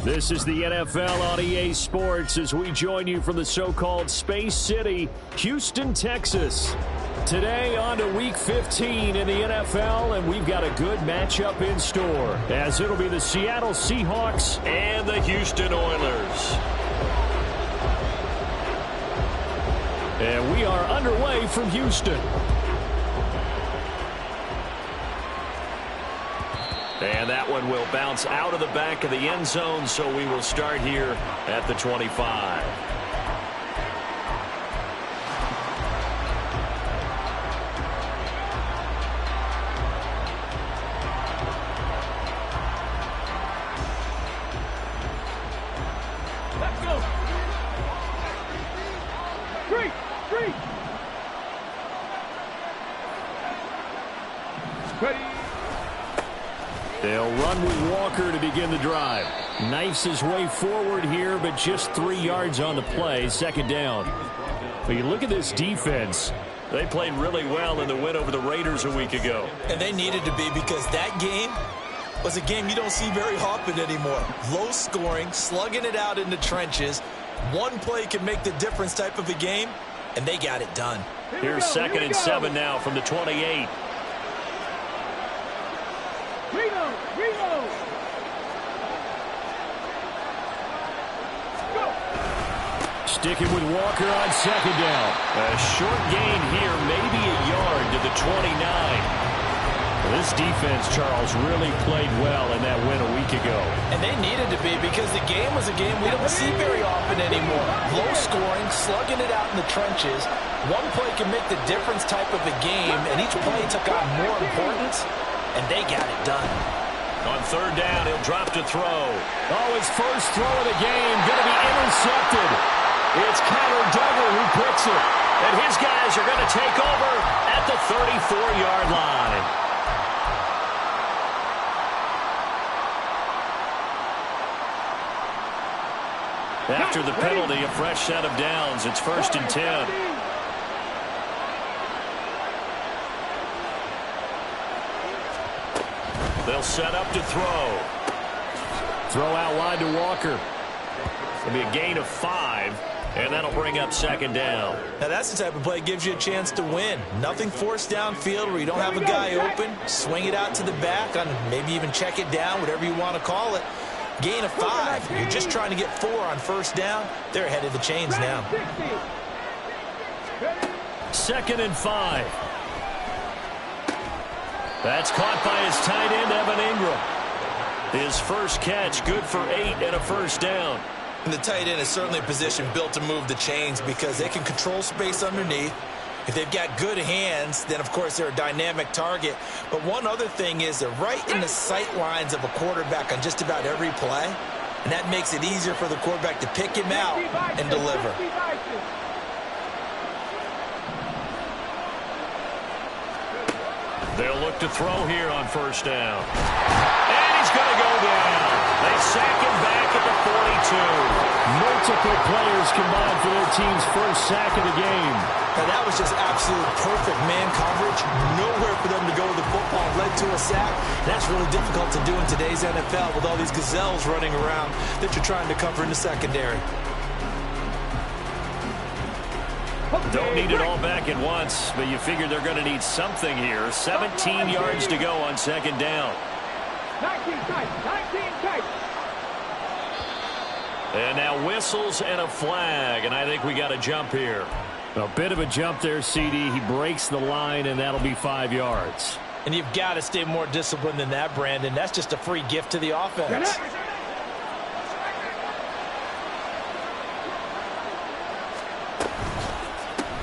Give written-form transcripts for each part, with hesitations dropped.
This is the NFL on EA Sports as we join you from the so-called Space City, Houston, Texas. Today on to Week 15 in the NFL, and we've got a good matchup in store, as it'll be the Seattle Seahawks and the Houston Oilers. And we are underway from Houston. And that one will bounce out of the back of the end zone, so we will start here at the 25. Let's go. Three. Ready. They'll run with Walker to begin the drive. Knifes his way forward here, but just 3 yards on the play, second down. But you look at this defense. They played really well in the win over the Raiders a week ago. And they needed to be, because that game was a game you don't see very often anymore. Low scoring, slugging it out in the trenches. One play can make the difference type of a game, and they got it done. Here's second and 7 now from the 28. Reno. Go. Sticking with Walker on second down. A short gain here, maybe a yard to the 29. This defense, Charles, really played well in that win a week ago. And they needed to be, because the game was a game we don't see very often anymore. Low scoring, slugging it out in the trenches. One play can make the difference type of a game, and each play took on more importance, and they got it done. On third down, he'll drop to throw. Oh, his first throw of the game going to be intercepted. It's Kyler Duggar who picks it. And his guys are going to take over at the 34-yard line. After the penalty, a fresh set of downs. It's first and 10. They'll set up to throw. Throw out wide to Walker. It'll be a gain of 5, and that'll bring up second down. Now that's the type of play that gives you a chance to win. Nothing forced downfield where you don't have a guy open. Swing it out to the back, on maybe even check it down, whatever you want to call it. Gain of 5. You're just trying to get 4 on first down. They're ahead of the chains now. Second and 5. That's caught by his tight end, Evan Ingram. His first catch, good for 8 and a first down. And the tight end is certainly a position built to move the chains, because they can control space underneath. If they've got good hands, then, of course, they're a dynamic target. But one other thing is they're right in the sight lines of a quarterback on just about every play. And that makes it easier for the quarterback to pick him out and deliver. They'll look to throw here on first down. And he's going to go down. They sack him back at the 42. Multiple players combined for their team's first sack of the game. Now that was just absolute perfect man coverage. Nowhere for them to go with the football. Led to a sack. That's really difficult to do in today's NFL with all these gazelles running around that you're trying to cover in the secondary. Don't need it all back at once, but you figure they're going to need something here. 17 yards to go on second down. 19 tight. And now whistles and a flag, and I think we got a jump here. A bit of a jump there, CD. He breaks the line, and that'll be 5 yards. And you've got to stay more disciplined than that, Brandon. That's just a free gift to the offense.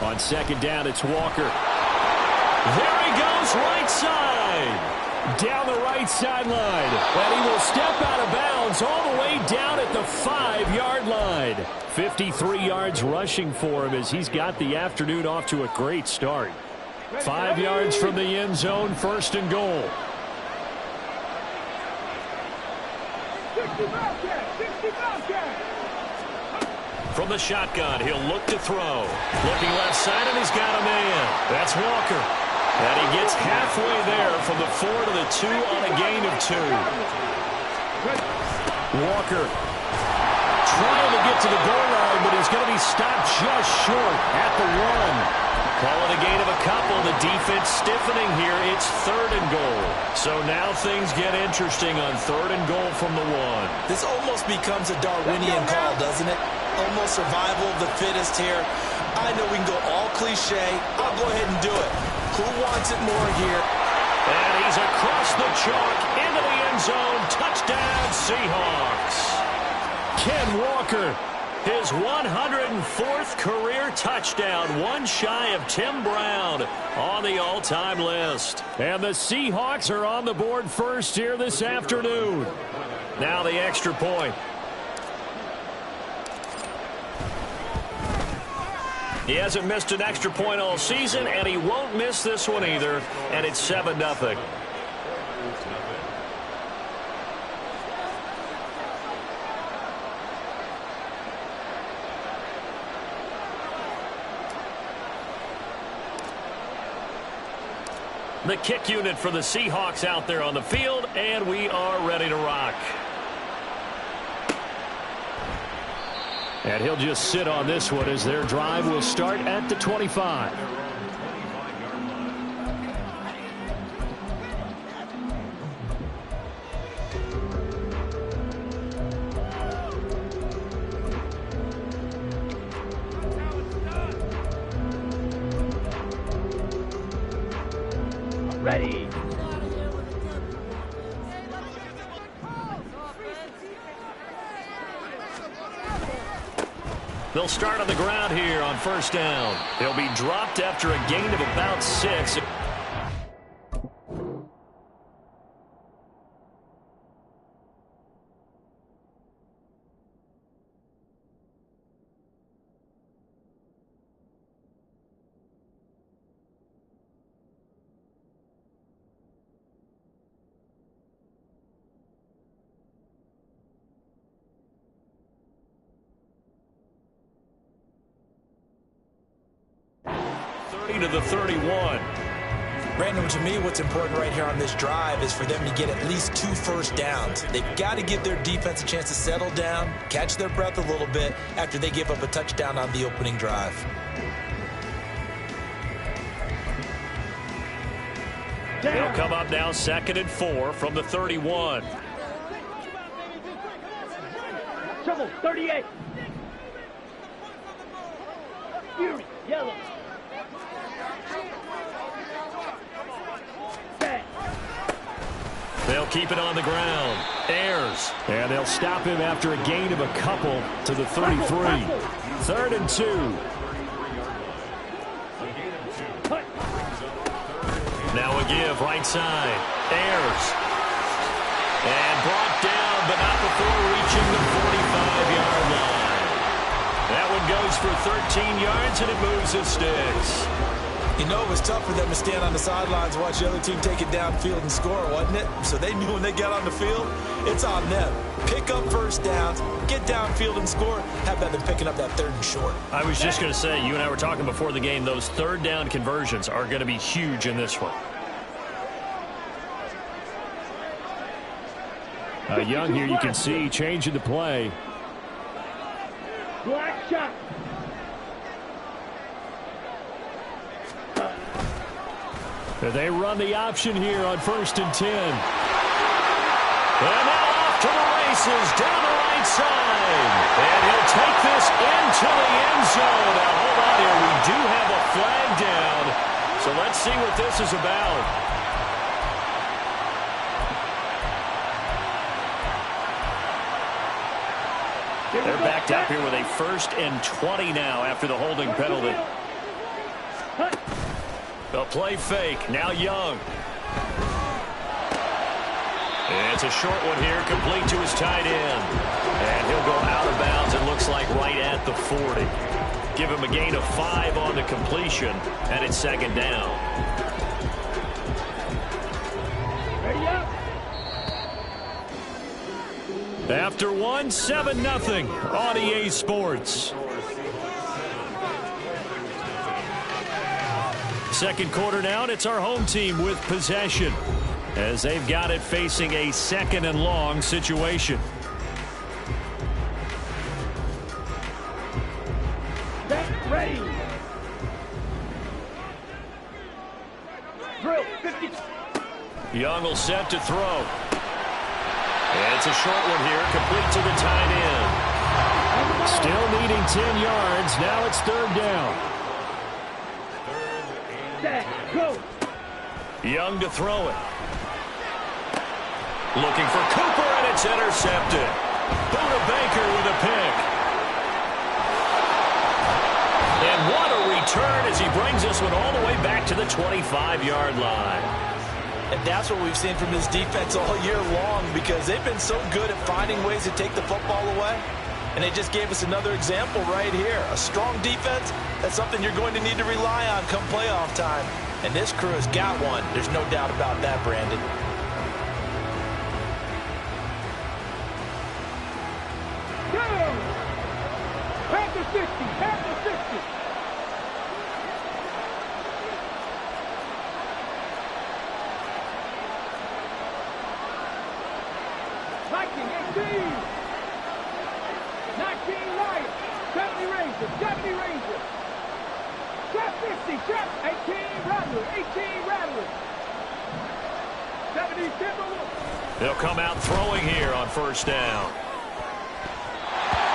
On second down, it's Walker. There he goes, right side. Down the right sideline. And he will step out of bounds all the way down at the 5-yard line. 53 yards rushing for him as he's got the afternoon off to a great start. 5 yards from the end zone, first and goal. 60 From the shotgun, he'll look to throw. Looking left side, and he's got a man. That's Walker. And he gets halfway there from the 4 to the 2 on a gain of 2. Walker trying to get to the goal line, but he's going to be stopped just short at the 1. Call it a gain of a couple. The defense stiffening here. It's 3rd and goal. So now things get interesting on 3rd and goal from the 1. This almost becomes a Darwinian call, doesn't it? Almost survival of the fittest here. I know we can go all cliche. I'll go ahead and do it. Who wants it more here? And he's across the chalk into the end zone. Touchdown, Seahawks. Ken Walker, his 104th career touchdown, one shy of Tim Brown on the all-time list. And the Seahawks are on the board first here this afternoon. Now the extra point. He hasn't missed an extra point all season, and he won't miss this one either, and it's 7-0. The kick unit for the Seahawks out there on the field, and we are ready to rock. And he'll just sit on this one as their drive will start at the 25. Ready. They'll start on the ground here on 1st down. He'll be dropped after a gain of about 6. To the 31. Brandon, to me, what's important right here on this drive is for them to get at least 2 first downs. They've got to give their defense a chance to settle down, catch their breath a little bit after they give up a touchdown on the opening drive. They'll come up now 2nd and 4 from the 31. Trouble, 38. Fury, yellow. They'll keep it on the ground. Ayers. And they'll stop him after a gain of a couple to the 33. 3rd and 2. Now a give right side. Ayers. And brought down, but not before reaching the 45-yard line. That one goes for 13 yards, and it moves his sticks. You know, it was tough for them to stand on the sidelines and watch the other team take it downfield and score, wasn't it? So they knew when they got on the field, it's on them. Pick up first downs, get downfield and score. How about them picking up that 3rd and short? I was just going to say, you and I were talking before the game, those 3rd down conversions are going to be huge in this one. Young here, you can see, changing the play. Black shot. They run the option here on 1st and 10. And now off to the races down the right side. And he'll take this into the end zone. Now hold on here. We do have a flag down. So let's see what this is about. They're backed up here with a 1st and 20 now after the holding penalty. A play fake. Now Young. It's a short one here, complete to his tight end. And he'll go out of bounds, it looks like right at the 40. Give him a gain of 5 on the completion, and it's 2nd down. Ready up. After 1, 7-0 on EA Sports. Second quarter now, and it's our home team with possession as they've got it facing a 2nd and long situation. Drill, 50. Young will set to throw. And it's a short one here, complete to the tight end. Still needing 10 yards. Now it's third down. Set, go. Young to throw it. Looking for Cooper, and it's intercepted. Buda Baker with a pick. And what a return as he brings this one all the way back to the 25-yard line. And that's what we've seen from this defense all year long, because they've been so good at finding ways to take the football away. And they just gave us another example right here. A strong defense, that's something you're going to need to rely on come playoff time. And this crew has got one. There's no doubt about that, Brandon. Panther 60, Panther 60. Viking 18. 19 Lions. 70 Rangers, 70 Rangers. Trap 50, trap 18 Rattler, 18 Rattler. 70 Timberwolves. They'll come out throwing here on first down.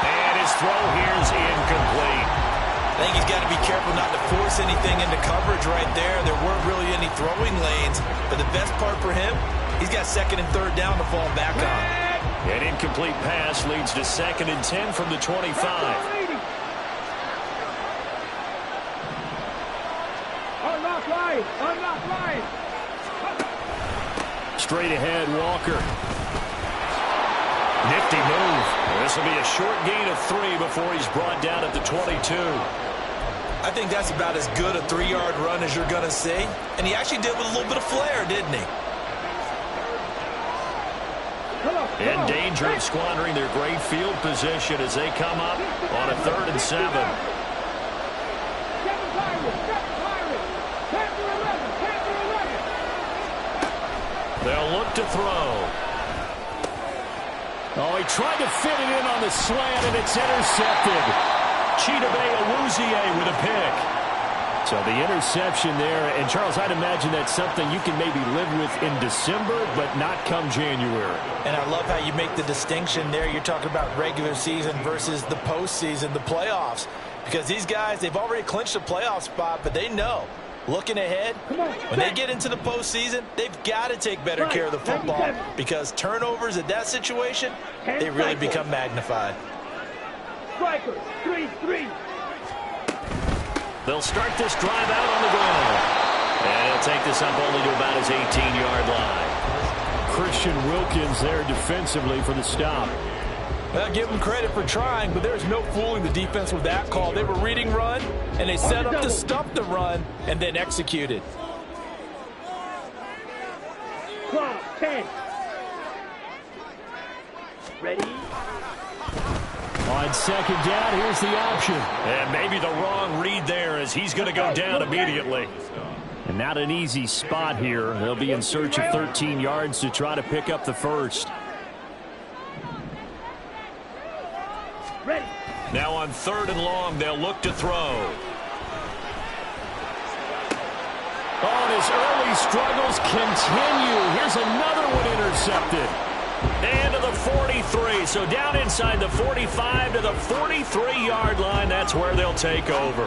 And his throw here is incomplete. I think he's got to be careful not to force anything into coverage right there. There weren't really any throwing lanes. But the best part for him, he's got second and third down to fall back on. An incomplete pass leads to 2nd and 10 from the 25. Unlock line, unlock line. Straight ahead, Walker. Nifty move. This will be a short gain of 3 before he's brought down at the 22. I think that's about as good a 3-yard run as you're going to see. And he actually did with a little bit of flair, didn't he? In danger of squandering their great field position as they come up on a 3rd and 7. They'll look to throw. Oh, he tried to fit it in on the slant, and it's intercepted. Chidobe Awuzie with a pick. So the interception there, and Charles, I'd imagine that's something you can maybe live with in December, but not come January. And I love how you make the distinction there. You're talking about regular season versus the postseason, the playoffs. Because these guys, they've already clinched a playoff spot, but they know, looking ahead, when they get into the postseason, they've got to take better care of the football, because turnovers in that situation, they really become magnified. Striker, 3-3. They'll start this drive out on the ground. And he'll take this up only to about his 18-yard line. Christian Wilkins there defensively for the stop. Well, give them credit for trying, but there's no fooling the defense with that call. They were reading run, and they set up to stop the run, and then executed. Clock, 10. Ready? On 2nd down, here's the option. And maybe the wrong read there as he's going to go down immediately. And not an easy spot here. They'll be in search of 13 yards to try to pick up the first. Ready. Now on 3rd and long, they'll look to throw. Oh, and his early struggles continue. Here's another one intercepted. And to the 43. So down inside the 45 to the 43-yard line. That's where they'll take over.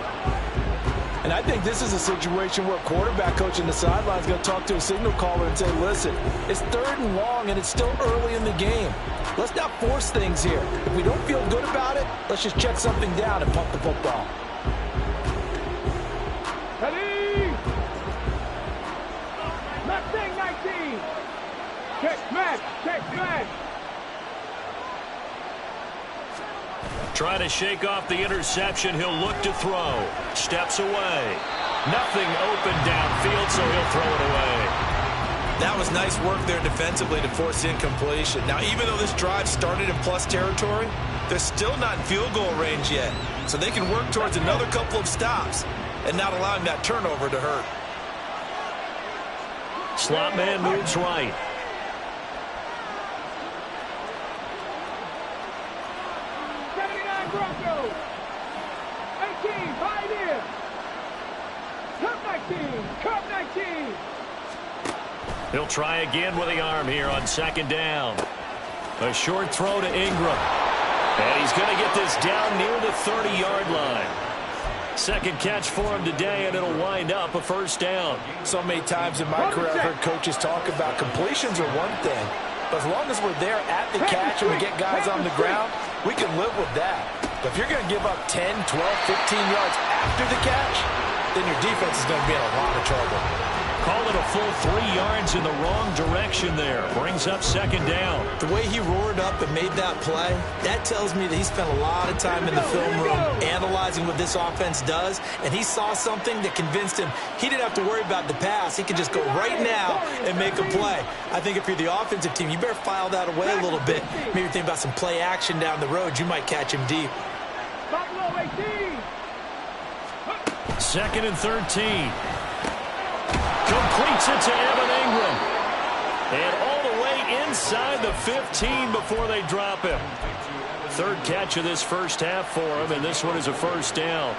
And I think this is a situation where quarterback coach in the sideline is going to talk to a signal caller and say, listen, it's 3rd and long and it's still early in the game. Let's not force things here. If we don't feel good about it, let's just check something down and pump the football. Ready? Mustang 19. Check smash, check smash. Trying to shake off the interception. He'll look to throw. Steps away. Nothing open downfield, so he'll throw it away. That was nice work there defensively to force incompletion. Now, even though this drive started in plus territory, they're still not in field goal range yet. So they can work towards another couple of stops and not allowing that turnover to hurt. Slot man moves right. Broncos. 18, hide in. Cup 19, Cup 19. He'll try again with the arm here on second down. A short throw to Ingram. And he's going to get this down near the 30-yard line. Second catch for him today, and it'll wind up a first down. So many times in my career, I've heard coaches talk about completions are one thing. But as long as we're there at the catch and we get guys on the ground, we can live with that. But if you're going to give up 10, 12, 15 yards after the catch, then your defense is going to be in a lot of trouble. Call it a full 3 yards in the wrong direction there. Brings up second down. The way he roared up and made that play, that tells me that he spent a lot of time in the film room analyzing what this offense does, and he saw something that convinced him he didn't have to worry about the pass. He could just go right now and make a play. I think if you're the offensive team, you better file that away a little bit. Maybe think about some play action down the road. You might catch him deep. Second and 13. Completes it to Evan Ingram. And all the way inside the 15 before they drop him. Third catch of this first half for him, and this one is a first down.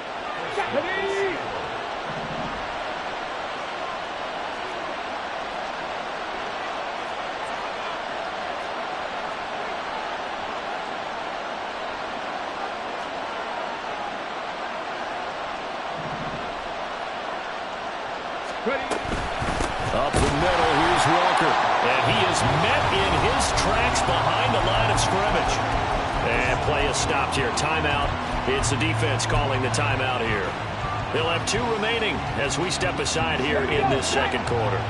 Up the middle, here's Walker. And he is met in his tracks behind the line of scrimmage. And play is stopped here. Timeout. It's the defense calling the timeout here. They'll have 2 remaining as we step aside here in this second quarter.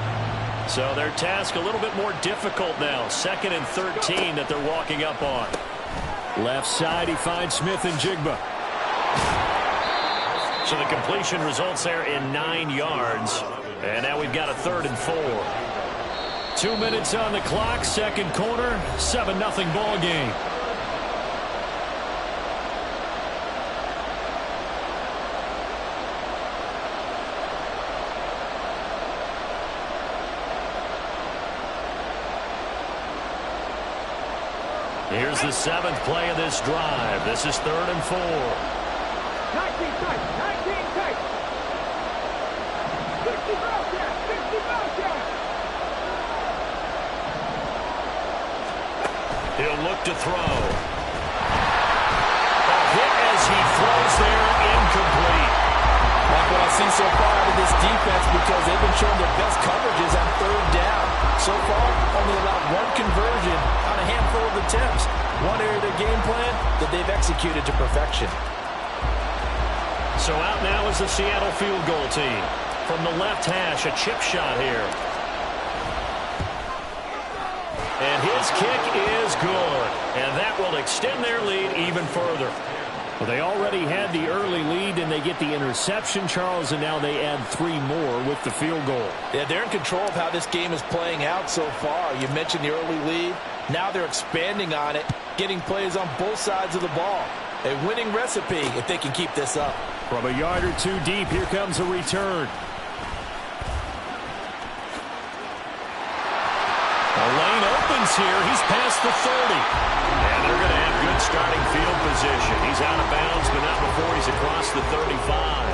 So their task a little bit more difficult now. Second and 13 that they're walking up on. Left side, he finds Smith and Jigba. So the completion results there in 9 yards. And now we've got a 3rd and 4. 2 minutes on the clock, second quarter, 7-0 ball game. Here's the 7th play of this drive. This is 3rd and 4. 19 tight. 50 miles down. He'll look to throw. A hit as he throws there, incomplete. Like what I see so far out of this defense, because they've been showing their best coverages on 3rd down. So far, only allowed 1 conversion on a handful of attempts. One area of their game plan that they've executed to perfection. So out now is the Seattle field goal team. From the left hash, a chip shot here. And his kick is good. And that will extend their lead even further. Well, they already had the early lead, and they get the interception, Charles, and now they add 3 more with the field goal. Yeah, they're in control of how this game is playing out so far. You mentioned the early lead. Now they're expanding on it, getting plays on both sides of the ball. A winning recipe if they can keep this up. From a yard or 2 deep, here comes a return. The lane opens here. He's past the 30. And they're going to have good starting field position. He's out of bounds, but not before he's across the 35.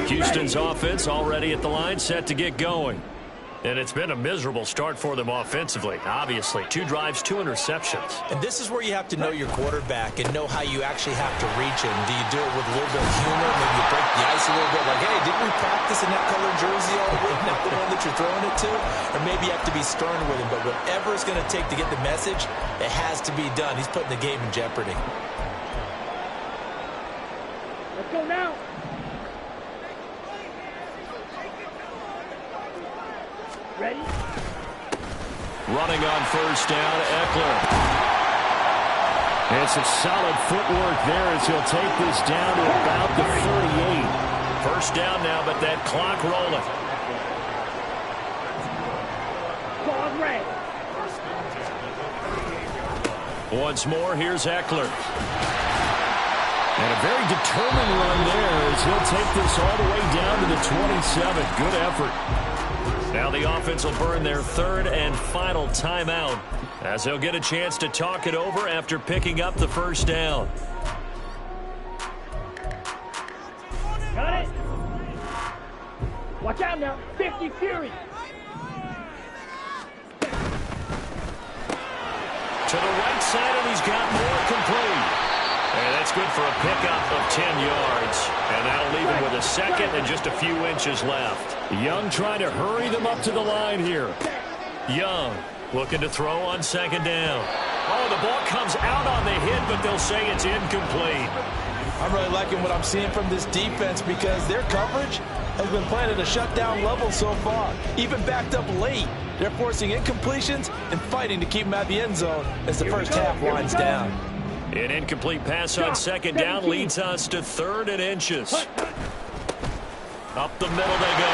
Houston's offense already at the line, set to get going. And it's been a miserable start for them offensively, obviously. 2 drives, 2 interceptions. And this is where you have to know your quarterback and know how you actually have to reach him. Do you do it with a little bit of humor? Maybe you break the ice a little bit, like, hey, didn't we practice in that colored jersey all week? Not the one that you're throwing it to? Or maybe you have to be stern with him. But whatever it's going to take to get the message, it has to be done. He's putting the game in jeopardy. Let's go now. Ready? Running on first down, Eckler. It's a solid footwork there as he'll take this down to about the 48. First down now, but that clock rolling. Ball red. Once more, here's Eckler. And a very determined run there as he'll take this all the way down to the 27. Good effort. Now the offense will burn their third and final timeout as they'll get a chance to talk it over after picking up the first down. Got it. Watch out now. 50 Fury. To the right side, and he's got more complete. And that's good for a pickup of 10 yards. And that'll leave him with a second and just a few inches left. Young trying to hurry them up to the line here. Young looking to throw on second down. Oh, the ball comes out on the hit, but they'll say it's incomplete. I'm really liking what I'm seeing from this defense because their coverage has been playing at a shutdown level so far. Even backed up late, they're forcing incompletions and fighting to keep them at the end zone as the first half winds down. An incomplete pass on second down leads us to third and inches. Up the middle they go.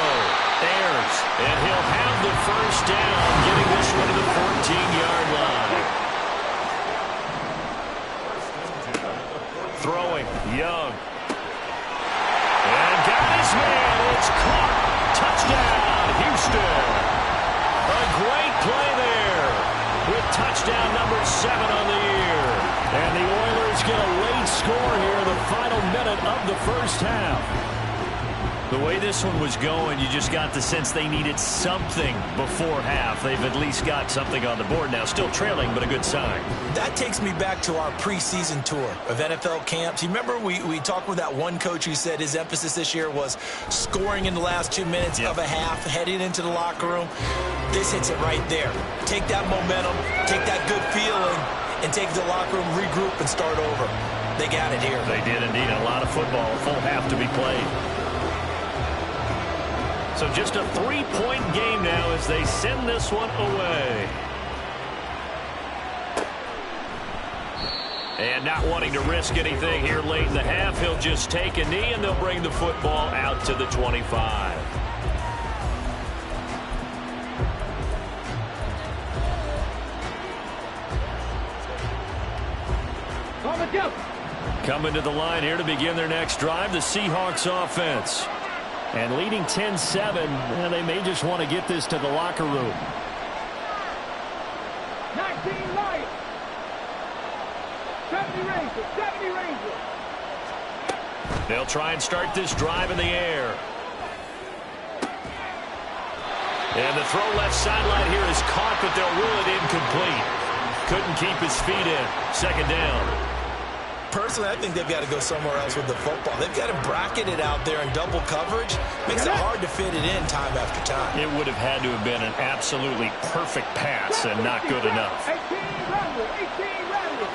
Ayers, and he'll have the first down, getting this one to the 14-yard line. Throwing, Young. And got his man. It's caught. Touchdown, Houston. A great play there with touchdown number 7 on the year. And the Oilers get a late score here in the final minute of the first half. The way this one was going, you just got the sense they needed something before half. They've at least got something on the board now. Still trailing, but a good sign. That takes me back to our preseason tour of NFL camps. You remember we talked with that one coach who said his emphasis this year was scoring in the last 2 minutes of a half, heading into the locker room. This hits it right there. Take that momentum, take that good feeling, and take it to the locker room, regroup, and start over. They got it here. They did indeed. A lot of football, a full half to be played. So just a 3-point game now as they send this one away. And not wanting to risk anything here late in the half, he'll just take a knee and they'll bring the football out to the 25. Coming to the line here to begin their next drive, the Seahawks offense. And leading 10-7, and they may just want to get this to the locker room. 19 Lions. 70 Rangers. 70 Rangers. They'll try and start this drive in the air. And the throw left sideline here is caught, but they'll rule it incomplete. Couldn't keep his feet in. Second down. Personally, I think they've got to go somewhere else with the football. They've got to bracket it out there in double coverage. Makes it hard to fit it in time after time. It would have had to have been an absolutely perfect pass and not good enough. 18 Rangers. 18 Rangers.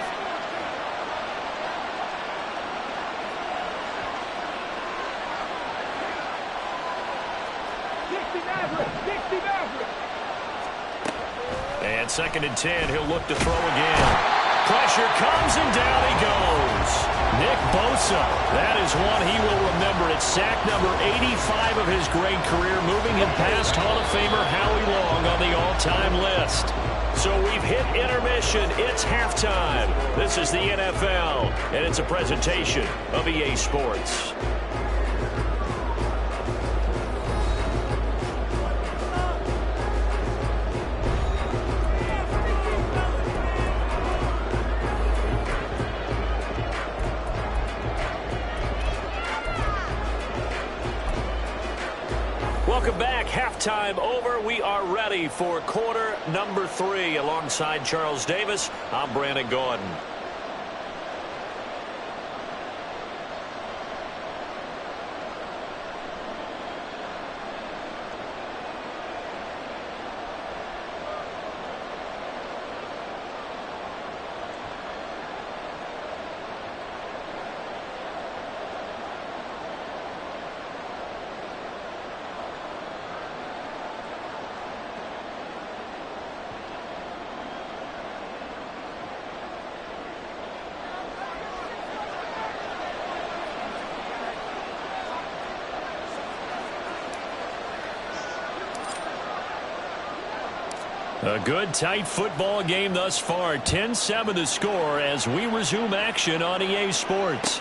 And second and 10, he'll look to throw again. Pressure comes and down he goes. Nick Bosa, that is one he will remember. It's sack number 85 of his great career, moving him past Hall of Famer Howie Long on the all-time list. So we've hit intermission. It's halftime. This is the NFL, and it's a presentation of EA Sports. Welcome back. Halftime over. We are ready for quarter number 3. Alongside Charles Davis, I'm Brandon Gordon. A good, tight football game thus far. 10-7 the score as we resume action on EA Sports.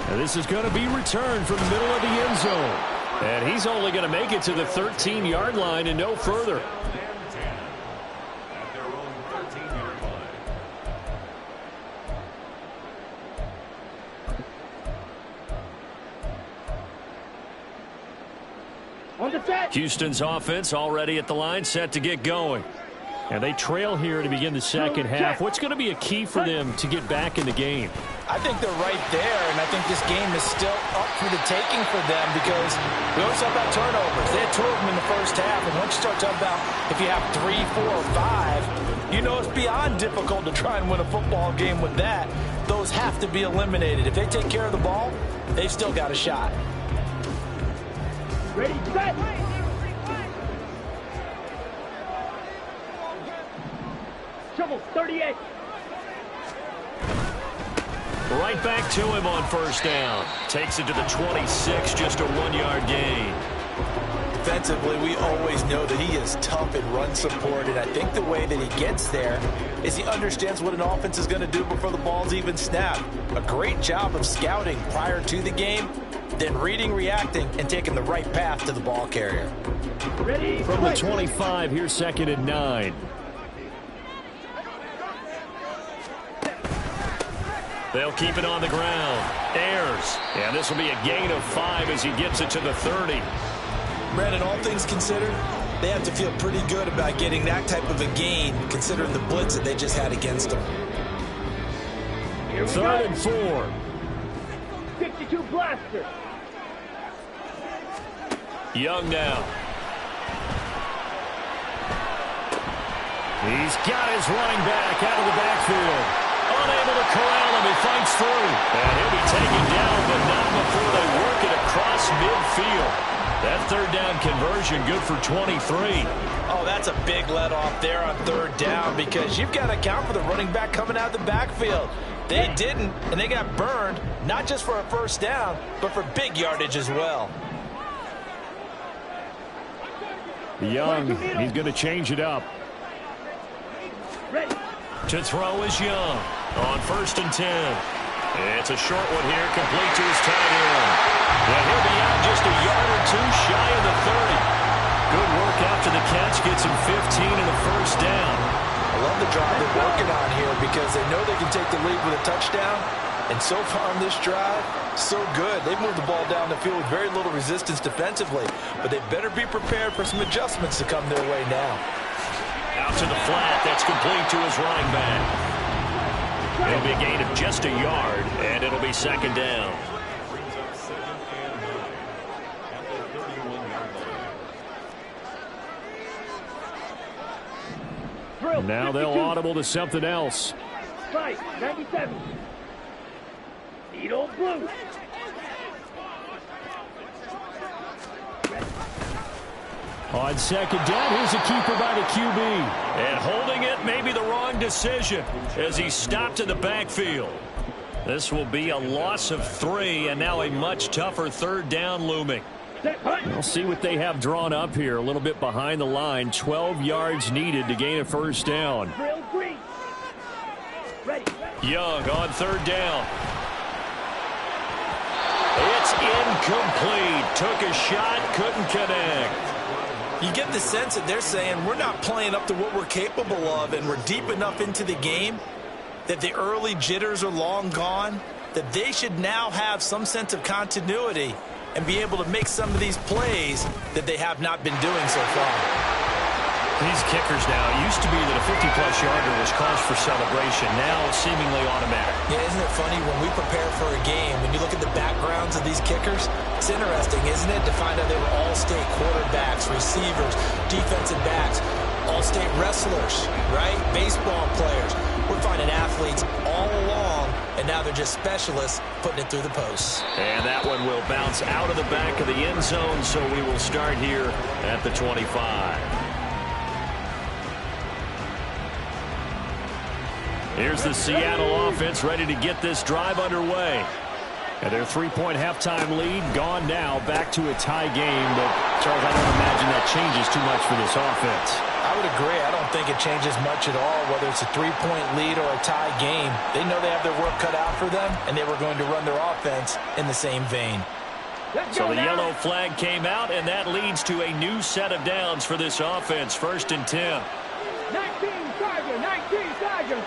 And this is going to be returned from the middle of the end zone. And he's only going to make it to the 13-yard line and no further. Houston's offense already at the line, set to get going. And they trail here to begin the second half. What's going to be a key for them to get back in the game? I think they're right there, and I think this game is still up for the taking for them because we always talk about turnovers. They had 2 of them in the first half, and once you start talking about if you have 3, 4, or 5, you know it's beyond difficult to try and win a football game with that. Those have to be eliminated. If they take care of the ball, they've still got a shot. Ready, set. Trouble, 38. Right back to him on first down. Takes it to the 26, just a 1-yard gain. Defensively, we always know that he is tough in run support, and I think the way that he gets there is he understands what an offense is going to do before the ball's even snapped. A great job of scouting prior to the game, then reading, reacting, and taking the right path to the ball carrier. Ready, from the 25, here's 2nd and 9. They'll keep it on the ground. Ayers. And this will be a gain of 5 as he gets it to the 30. Brandon, all things considered, they have to feel pretty good about getting that type of a gain considering the blitz that they just had against them. 3rd and 4. 52 blaster. Young now. He's got his running back out of the backfield. Unable to corral him. He fights through. And he'll be taken down, but not before they work it across midfield. That 3rd down conversion good for 23. Oh, that's a big let off there on 3rd down because you've got to account for the running back coming out of the backfield. They didn't, and they got burned, not just for a 1st down, but for big yardage as well. Young, he's going to change it up. Ready. To throw is Young on 1st and 10. It's a short one here, complete to his tight end. And he'll be out just a yard or 2 shy of the 30. Good work after the catch, gets him 15 and a 1st down. I love the drive they're working on here because they know they can take the lead with a touchdown. And so far on this drive, so good. They've moved the ball down the field with very little resistance defensively. But they better be prepared for some adjustments to come their way now. Out to the flat, that's complete to his running back. It'll be a gain of just a yard, and it'll be 2nd down. Now they'll audible to something else. Right, 97. Needle blue. On 2nd down, here's a keeper by the QB. And holding it may be the wrong decision as he stopped in the backfield. This will be a loss of 3, and now a much tougher 3rd down looming. We'll see what they have drawn up here. A little bit behind the line. 12 yards needed to gain a 1st down. Young on 3rd down. It's incomplete. Took a shot, couldn't connect. You get the sense that they're saying we're not playing up to what we're capable of, and we're deep enough into the game that the early jitters are long gone, that they should now have some sense of continuity and be able to make some of these plays that they have not been doing so far. These kickers now, it used to be that a 50-plus yarder was cause for celebration. Now seemingly automatic. Yeah, isn't it funny when we prepare for a game, when you look at the backgrounds of these kickers, it's interesting, isn't it, to find out they were all-state quarterbacks, receivers, defensive backs, all-state wrestlers, right? Baseball players. We're finding athletes all along, and now they're just specialists putting it through the posts. And that one will bounce out of the back of the end zone, so we will start here at the 25. Here's the Seattle offense ready to get this drive underway. And their 3-point halftime lead gone now, back to a tie game. But, Charles, I don't imagine that changes too much for this offense. I would agree. I don't think it changes much at all, whether it's a 3-point lead or a tie game. They know they have their work cut out for them, and they were going to run their offense in the same vein. So the yellow flag came out, and that leads to a new set of downs for this offense. 1st and 10. 19 Tiger, 19 Tiger.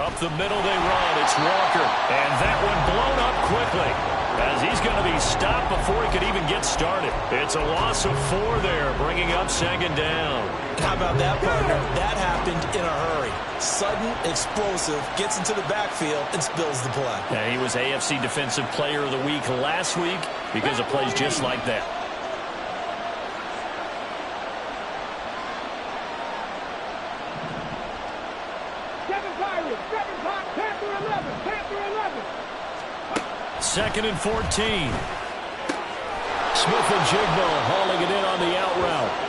Up the middle they run. It's Walker. And that one blown up quickly, as he's going to be stopped before he could even get started. It's a loss of 4 there, bringing up 2nd down. How about that, partner? That happened in a hurry. Sudden, explosive, gets into the backfield and spills the play. Yeah, he was AFC Defensive Player of the Week last week because of plays just like that. Second and 14. Smith and Jigbo hauling it in on the out route.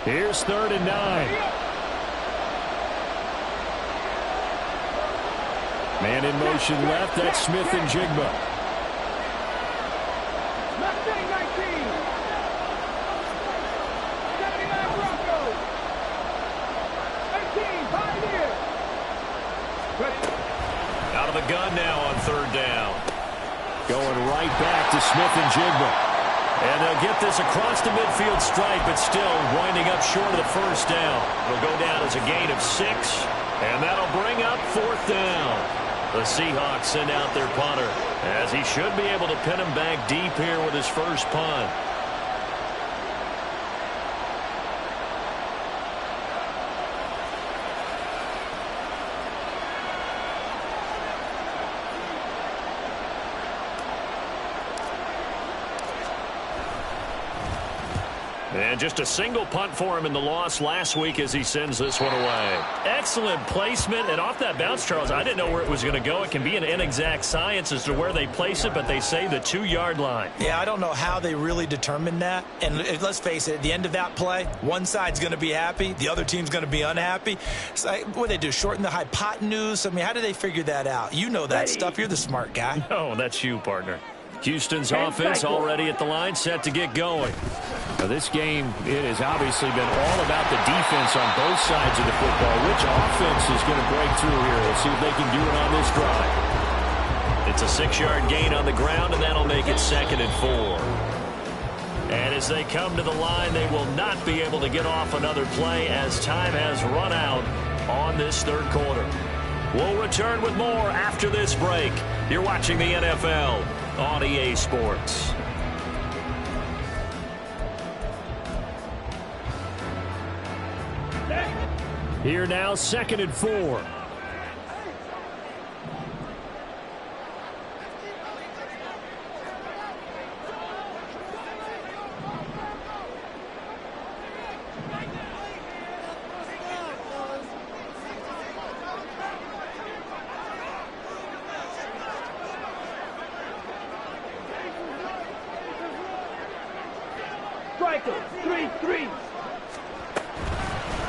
Here's 3rd and 9. Man in motion left. That's Smith and Jigba. Mustang 19. 79 Broncos. 18 Pioneer. Out of the gun now on 3rd down. Going right back to Smith and Jigba. And they'll get this across the midfield stripe, but still winding up short of the 1st down. It'll go down as a gain of 6, and that'll bring up 4th down. The Seahawks send out their punter, as he should be able to pin him back deep here with his first punt. And just a single punt for him in the loss last week as he sends this one away. Excellent placement. And off that bounce, Charles, I didn't know where it was going to go. It can be an inexact science as to where they place it, but they say the 2-yard line. Yeah, I don't know how they really determined that. And let's face it, at the end of that play, one side's going to be happy, the other team's going to be unhappy. It's like, what do they do, shorten the hypotenuse? I mean, how do they figure that out? You know that stuff. You're the smart guy. No, that's you, partner. Houston's offense already at the line, set to get going. Now, this game, it has obviously been all about the defense on both sides of the football. Which offense is going to break through here? Let's see if they can do it on this drive. It's a 6-yard gain on the ground, and that'll make it 2nd and 4. And as they come to the line, they will not be able to get off another play as time has run out on this 3rd quarter. We'll return with more after this break. You're watching the NFL on EA Sports. Here now, 2nd and 4. Striker, 3-3.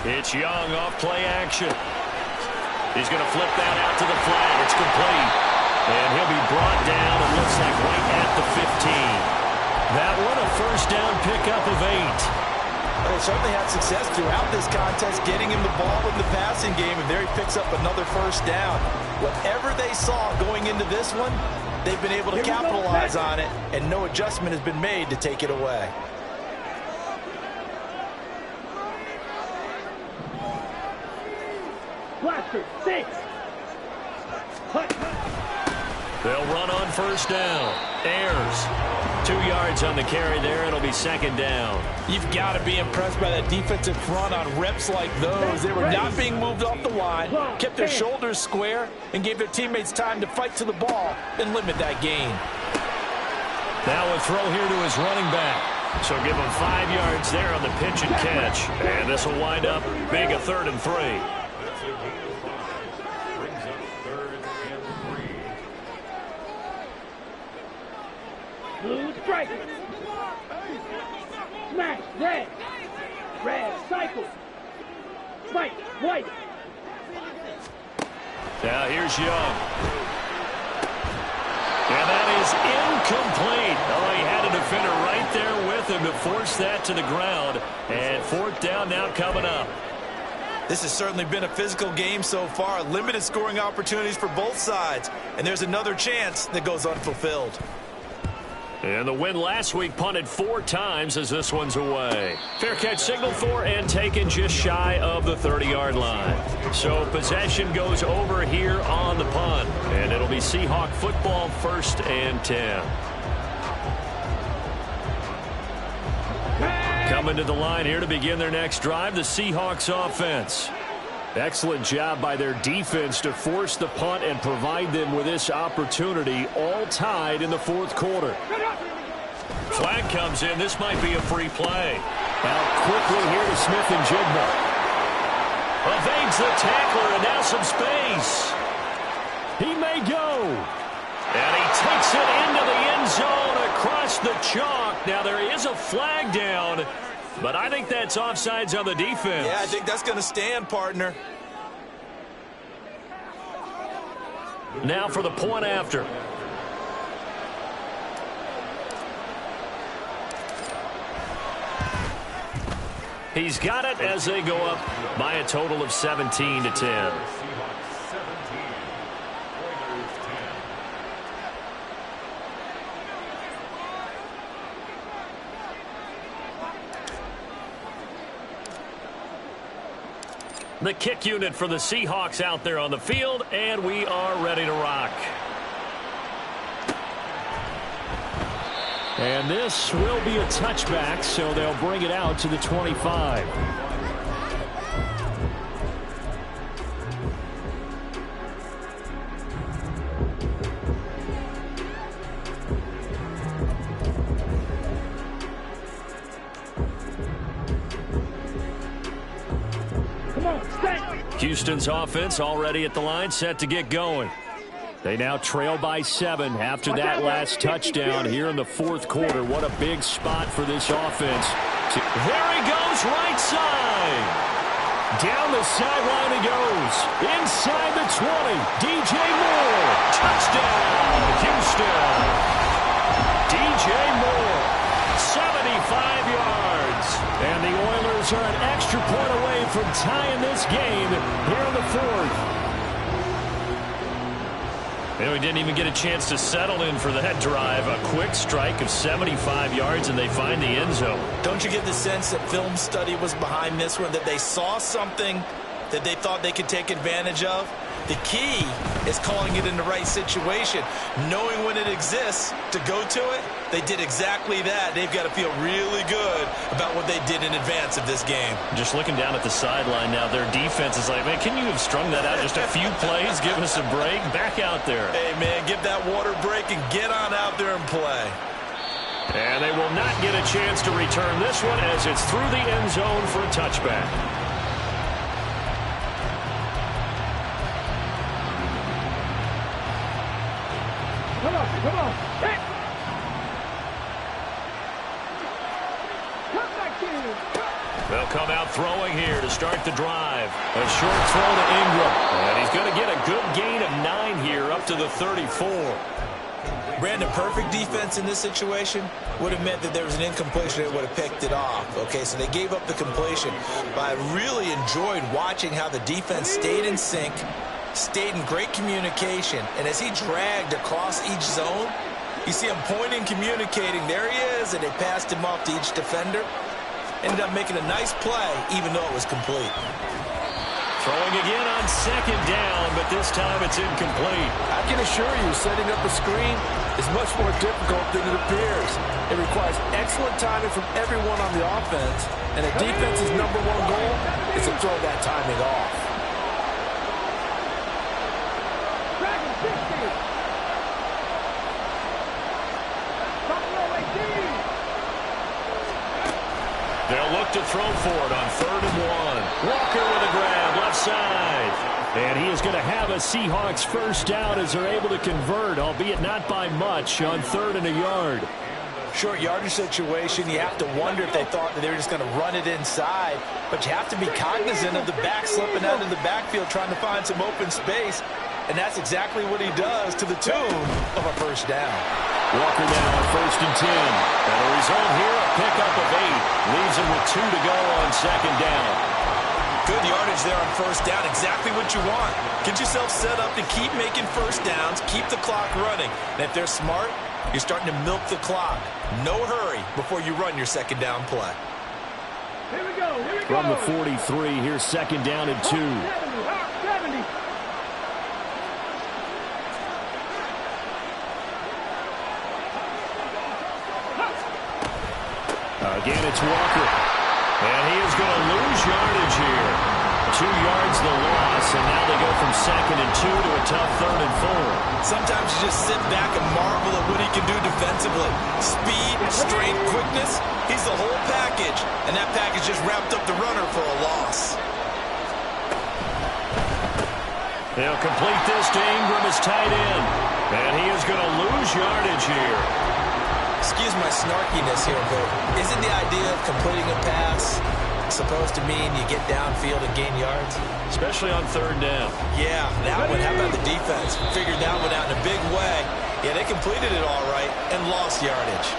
It's Young off play action. He's going to flip that out to the flat. It's complete. And he'll be brought down, it looks like, right at the 15. That one a 1st down pickup of 8. They certainly had success throughout this contest, getting him the ball in the passing game, and there he picks up another 1st down. Whatever they saw going into this one, they've been able to capitalize on it, and no adjustment has been made to take it away. Blaster, 6. They'll run on 1st down. Ayers, 2 yards on the carry there. It'll be 2nd down. You've got to be impressed by that defensive front on reps like those. They were not being moved off the line, kept their shoulders square, and gave their teammates time to fight to the ball and limit that gain. Now a throw here to his running back. So give him 5 yards there on the pitch and catch. And this will wind up being a 3rd and 3. Blue striker. Smash, red. Red, cycle. Spike, white. Now here's Young. And that is incomplete. Oh, he had a defender right there with him to force that to the ground. And fourth down now coming up. This has certainly been a physical game so far. Limited scoring opportunities for both sides. And there's another chance that goes unfulfilled. And the win last week punted 4 times as this one's away. Fair catch signaled for and taken just shy of the 30-yard line. So possession goes over here on the punt. And it'll be Seahawk football, 1st and 10. Coming to the line here to begin their next drive, the Seahawks offense. Excellent job by their defense to force the punt and provide them with this opportunity, all tied in the 4th quarter. Flag comes in. This might be a free play. Out quickly here to Smith and Jigba. Evades the tackler, and now some space. He may go. And he takes it into the end zone across the chalk. Now there is a flag down, but I think that's offsides on the defense. Yeah, I think that's going to stand, partner. Now for the point after. He's got it as they go up by a total of 17-10. The kick unit for the Seahawks out there on the field, and we are ready to rock. And this will be a touchback, so they'll bring it out to the 25. Houston's offense already at the line, set to get going. They now trail by 7 after that last touchdown here in the 4th quarter. What a big spot for this offense. There he goes, right side. Down the sideline he goes. Inside the 20. DJ Moore. Touchdown, Houston. DJ Moore, 75 yards. And the Oilers are an extra point away from tying this game here in the 4th. You know, he didn't even get a chance to settle in for that drive. A quick strike of 75 yards, and they find the end zone. Don't you get the sense that film study was behind this one, that they saw something that they thought they could take advantage of? The key is calling it in the right situation, knowing when it exists to go to it. They did exactly that. They've got to feel really good about what they did in advance of this game. Just looking down at the sideline now, their defense is like, man, can you have strung that out just a few plays? Give us a break. Back out there. Hey, man, give that water break and get on out there and play. And they will not get a chance to return this one as it's through the end zone for a touchback. Come on. Hit. Come back in. They'll come out throwing here to start the drive. A short throw to Ingram. And he's going to get a good gain of 9 here up to the 34. Brandon, perfect defense in this situation would have meant that there was an incompletion. They would have picked it off. Okay, so they gave up the completion. But I really enjoyed watching how the defense stayed in sync, stayed in great communication, and as he dragged across each zone, you see him pointing, communicating. There he is, and they passed him off to each defender. Ended up making a nice play, even though it was complete. Throwing again on 2nd down, but this time it's incomplete. I can assure you, setting up a screen is much more difficult than it appears. It requires excellent timing from everyone on the offense, and a defense's #1 goal is to throw that timing off. They'll look to throw for it on 3rd and 1. Walker with a grab, left side. And he is going to have a Seahawks first down as they're able to convert, albeit not by much, on 3rd and a yard. Short yardage situation, you have to wonder if they thought that they were just going to run it inside. But you have to be cognizant of the back slipping out in the backfield, trying to find some open space. and that's exactly what he does to the tune of a first down. Walker now on 1st and 10. And a result here, a pickup of 8. Leaves him with 2 to go on 2nd down. Good yardage there on first down. Exactly what you want. Get yourself set up to keep making first downs, keep the clock running. And if they're smart, you're starting to milk the clock. No hurry before you run your 2nd down play. Here we go. Here we go. From the 43, here's 2nd down and 2. 70. Again, it's Walker. And he is going to lose yardage here. 2 yards the loss, and now they go from 2nd and 2 to a tough 3rd and 4. Sometimes you just sit back and marvel at what he can do defensively. Speed, strength, quickness. He's the whole package, and that package just wrapped up the runner for a loss. They'll complete this to Ingram as tight end. And he is going to lose yardage here. Excuse my snarkiness here, but isn't the idea of completing a pass supposed to mean you get downfield and gain yards? Especially on 3rd down. Yeah, that one. How about the defense? Figured that one out in a big way. Yeah, they completed it all right and lost yardage.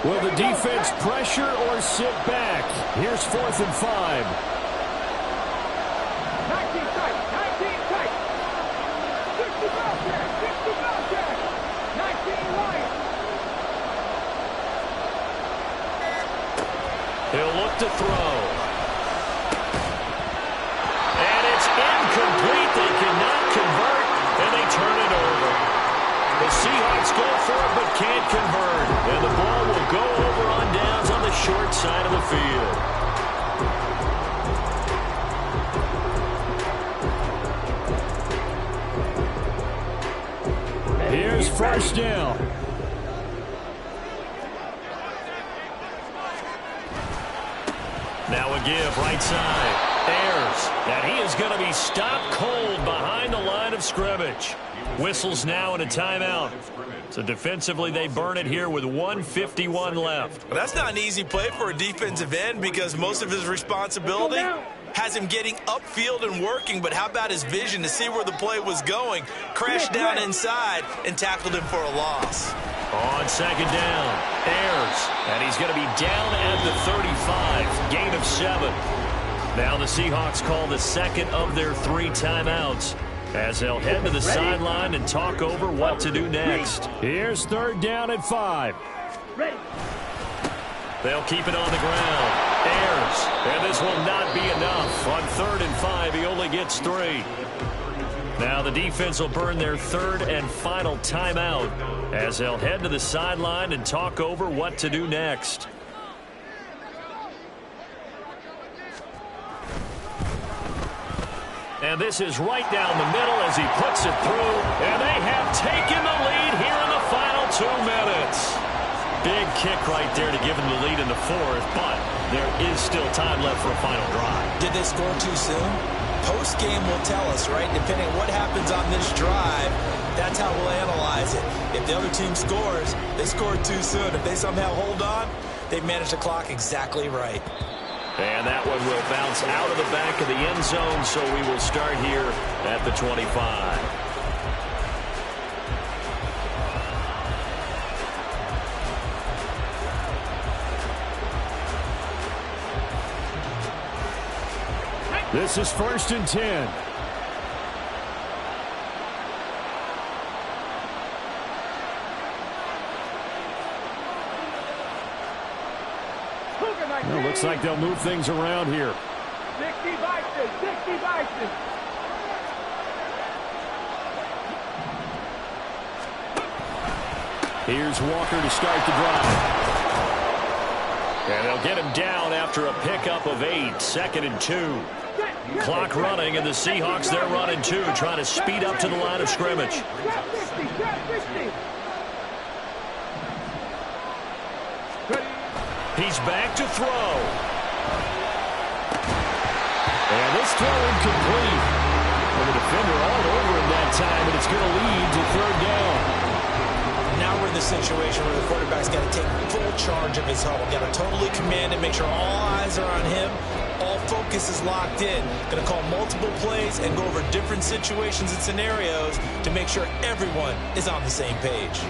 Will the defense pressure or sit back? Here's 4th and 5. 19 tight. 19 tight. 60 ball check. 60 ball check. 19 wide. He'll look to throw. And it's incomplete. They cannot convert, and they turn it over. The Seahawks go for it but can't convert. And the ball will go over on downs on the short side of the field. Here's 1st down. Now a give right side. Ayers. And he is going to be stopped cold behind the line of scrimmage. Whistles now and a timeout. So defensively, they burn it here with 1:51 left. Well, that's not an easy play for a defensive end because most of his responsibility has him getting upfield and working, but how about his vision to see where the play was going? Crashed down inside and tackled him for a loss. On 2nd down, Ayers. And he's going to be down at the 35. Gain of 7. Now the Seahawks call the 2nd of their 3 timeouts as they'll head to the sideline and talk over what to do next. Here's 3rd down and 5. Ready. They'll keep it on the ground. Ayers. And this will not be enough. On 3rd and 5, he only gets 3. Now the defense will burn their 3rd and final timeout as they'll head to the sideline and talk over what to do next. And this is right down the middle as he puts it through. And they have taken the lead here in the final 2 minutes. Big kick right there to give them the lead in the 4th, but there is still time left for a final drive. Did they score too soon? Post-game will tell us, right? Depending on what happens on this drive, that's how we'll analyze it. If the other team scores, they scored too soon. If they somehow hold on, they've managed the clock exactly right. And that one will bounce out of the back of the end zone, so we will start here at the 25. This is 1st and 10. Well, looks like they'll move things around here. 60 Bison, 60 Bison. Here's Walker to start the drive. And they'll get him down after a pickup of 8, 2nd and 2. Clock running, and the Seahawks, they're running too, trying to speed up to the line of scrimmage. He's back to throw. And this throw incomplete. And the defender all over him that time, and it's going to lead to third down. Now we're in the situation where the quarterback's got to take full charge of his huddle. Got to totally command it, make sure all eyes are on him. All focus is locked in. Going to call multiple plays and go over different situations and scenarios to make sure everyone is on the same page.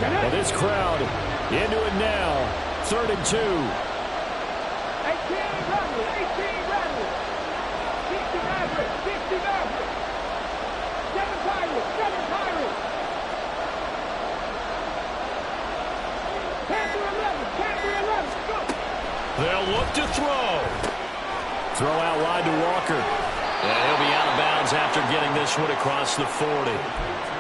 Well, this crowd into it now. 3rd and 2. 18 Randall, 18 Randall. 60 Maverick, 60 Maverick. 7 Pirates, 7 Pirates. Panther 11, Panther 11, go. They'll look to throw. Throw out wide to Walker. And he'll be out of bounds after getting this one across the 40.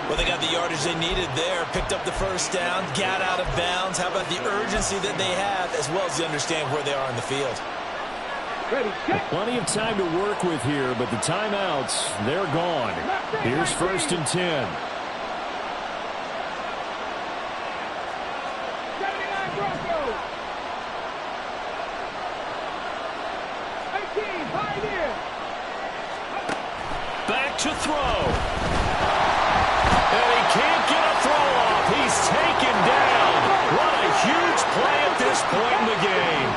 Well, they got the yardage they needed there. Picked up the first down, got out of bounds. How about the urgency that they have, as well as they understand where they are in the field? Ready, check. Plenty of time to work with here, but the timeouts, they're gone. Here's 1st and 10. 79 Broncos. 18 Pioneers. Back to throw. And he can't get a throw off. He's taken down. What a huge play at this point in the game.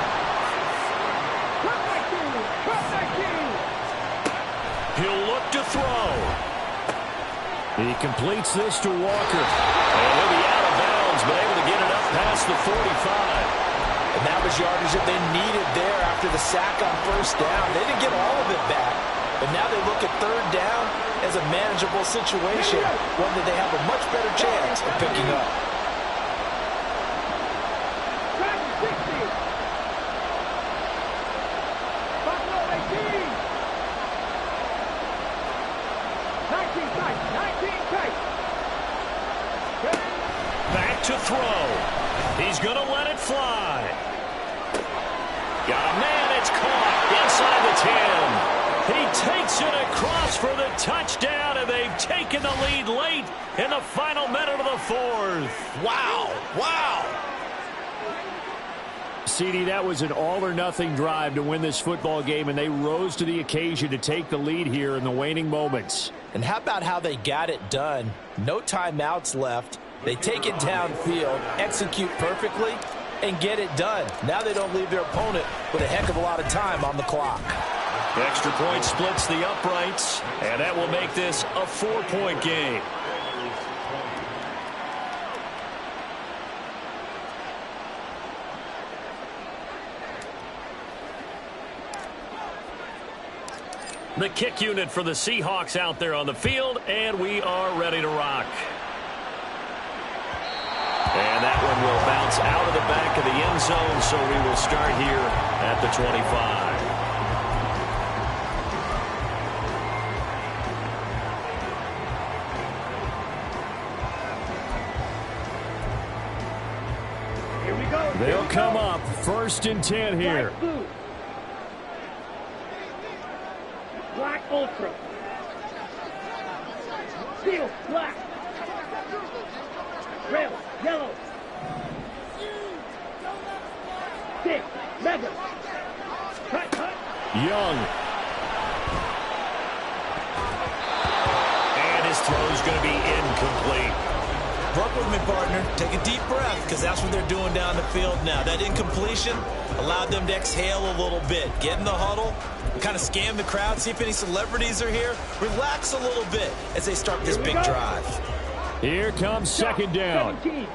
He'll look to throw. He completes this to Walker. And he'll be out of bounds, but able to get it up past the 45. And that was yardage that they needed there after the sack on first down. They didn't get all of it back, but now they look at third down as a manageable situation, one that they have a much better chance of picking up. Back to throw. He's going to let it fly. Got a man. It's caught inside the 10. He takes it across for the touchdown, and they've taken the lead late in the final minute of the 4th. Wow. Wow. CD, that was an all-or-nothing drive to win this football game, and they rose to the occasion to take the lead here in the waning moments. And how about how they got it done? No timeouts left. They take it downfield, execute perfectly, and get it done. Now they don't leave their opponent with a heck of a lot of time on the clock. Extra point splits the uprights, and that will make this a 4-point game. The kick unit for the Seahawks out there on the field, and we are ready to rock. And that one will bounce out of the back of the end zone, so we will start here at the 25. They'll come up 1st and 10 here. Black, blue. Black ultra. Steel, black. Red, yellow. Stick, leather. Cut, cut. Young. And his throw's going to be incomplete. Work with me, partner. Take a deep breath, because that's what they're doing down the field now. That incompletion allowed them to exhale a little bit. Get in the huddle, kind of scan the crowd, see if any celebrities are here. Relax a little bit as they start this big drive. Here comes 2nd down. 17.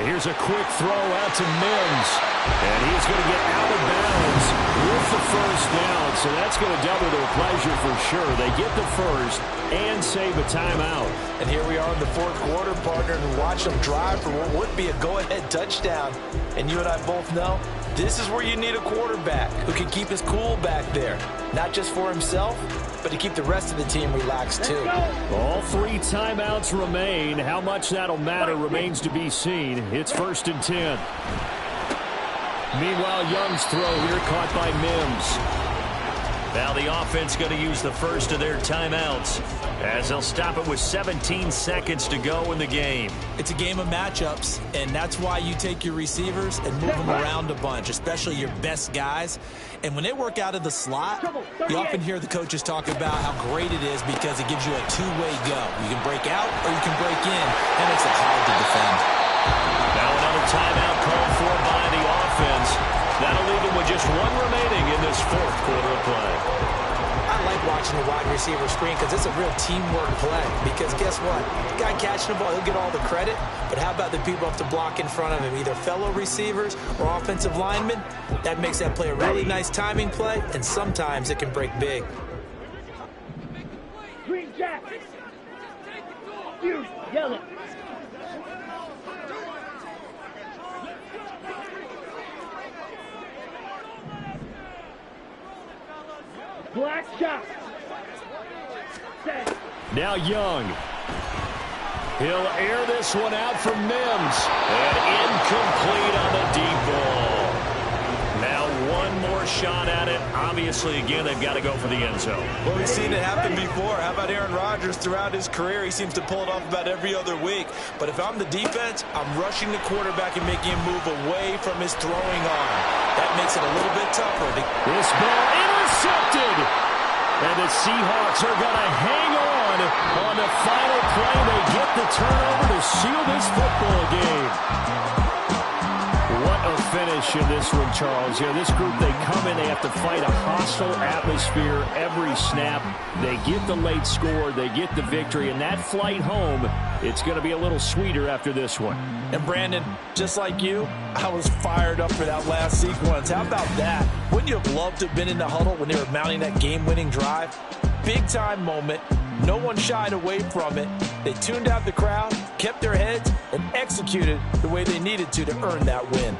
Here's a quick throw out to Mims. And he's going to get out of bounds with the first down. So that's going to double their pleasure for sure. They get the first and save a timeout. And here we are in the 4th quarter, partner, and watch them drive for what would be a go-ahead touchdown. And you and I both know this is where you need a quarterback who can keep his cool back there. Not just for himself, but to keep the rest of the team relaxed too. All 3 timeouts remain. How much that'll matter remains to be seen. It's 1st and 10. Meanwhile, Young's throw here caught by Mims. Now the offense going to use the first of their timeouts as they'll stop it with 17 seconds to go in the game. It's a game of matchups, and that's why you take your receivers and move them around a bunch, especially your best guys. And when they work out of the slot, you often hear the coaches talk about how great it is because it gives you a two-way go. You can break out or you can break in. That makes it hard to defend. Now another timeout called for by the offense. That'll leave them with just one remaining in this fourth quarter of play. I like watching the wide receiver screen because it's a real teamwork play. Because guess what? The guy catching the ball, he'll get all the credit. But how about the people have to block in front of him, either fellow receivers or offensive linemen? That makes that play a really nice timing play, and sometimes it can break big. Green Jack. You yell it. Black shot. Set. Now Young. He'll air this one out from Mims. And incomplete on the deep ball. Now one more shot at it. Obviously, again, they've got to go for the end zone. Well, we've seen it happen before. How about Aaron Rodgers throughout his career? He seems to pull it off about every other week. But if I'm the defense, I'm rushing the quarterback and making him move away from his throwing arm. That makes it a little bit tougher. This ball intercepted. And the Seahawks are going to hang on the final play. They get the turnover to seal this football game. What a finish in this one, Charles. You know, this group, they come in, they have to fight a hostile atmosphere every snap. They get the late score, they get the victory, and that flight home, it's going to be a little sweeter after this one. And Brandon, just like you, I was fired up for that last sequence. How about that? Wouldn't you have loved to have been in the huddle when they were mounting that game-winning drive? Big-time moment. No one shied away from it. They tuned out the crowd, kept their heads, and executed the way they needed to earn that win.